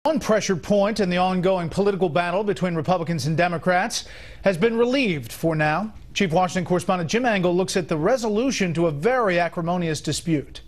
One pressure point in the ongoing political battle between Republicans and Democrats has been relieved for now. Chief Washington correspondent Jim Angle looks at the resolution to a very acrimonious dispute.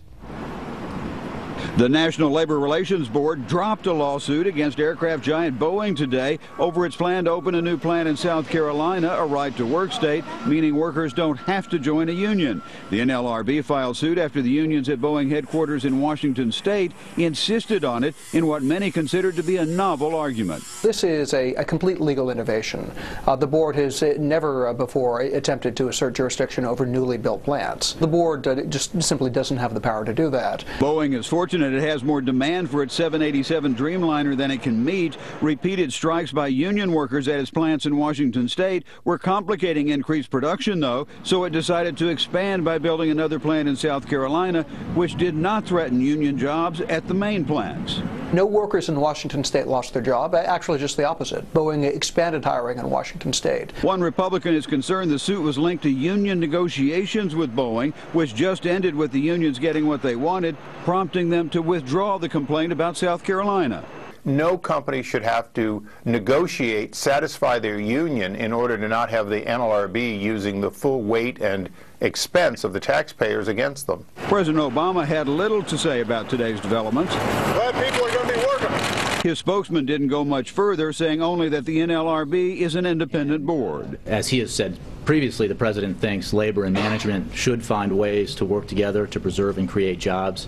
The National Labor Relations Board dropped a lawsuit against aircraft giant Boeing today over its plan to open a new plant in South Carolina, a right-to-work state, meaning workers don't have to join a union. The NLRB filed suit after the unions at Boeing headquarters in Washington state insisted on it in what many considered to be a novel argument. This is a complete legal innovation. The board has never before attempted to assert jurisdiction over newly built plants. The board just simply doesn't have the power to do that. Boeing is fortunate it has more demand for its 787 Dreamliner than it can meet. Repeated strikes by union workers at its plants in Washington state were complicating increased production, though, so it decided to expand by building another plant in South Carolina, which did not threaten union jobs at the main plants. No workers in Washington state lost their job, actually just the opposite. Boeing expanded hiring in Washington state. One Republican is concerned the suit was linked to union negotiations with Boeing, which just ended with the unions getting what they wanted, prompting them to withdraw the complaint about South Carolina. No company should have to negotiate, satisfy their union in order to not have the NLRB using the full weight and expense of the taxpayers against them. President Obama had little to say about today's developments. Glad people are going to be working. His spokesman didn't go much further, saying only that the NLRB is an independent board. As he has said previously, the president thinks labor and management should find ways to work together to preserve and create jobs,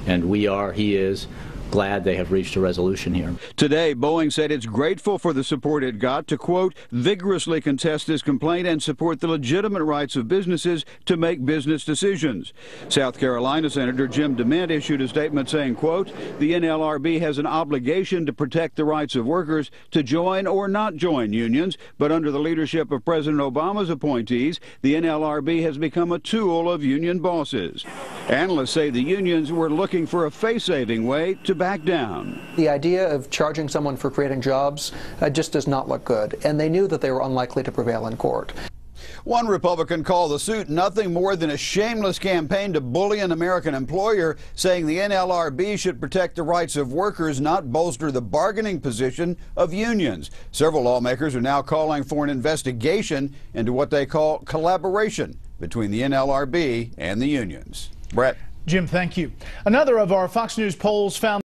and he is, glad they have reached a resolution here. Today, Boeing said it's grateful for the support it got to, quote, vigorously contest this complaint and support the legitimate rights of businesses to make business decisions. South Carolina Senator Jim DeMint issued a statement saying, quote, the NLRB has an obligation to protect the rights of workers to join or not join unions, but under the leadership of President Obama's appointees, the NLRB has become a tool of union bosses. Analysts say the unions were looking for a face-saving way to back down. The idea of charging someone for creating jobs just does not look good, and they knew that they were unlikely to prevail in court. One Republican called the suit nothing more than a shameless campaign to bully an American employer, saying the NLRB should protect the rights of workers, not bolster the bargaining position of unions. Several lawmakers are now calling for an investigation into what they call collaboration between the NLRB and the unions. Brett. Jim, thank you. Another of our Fox News polls found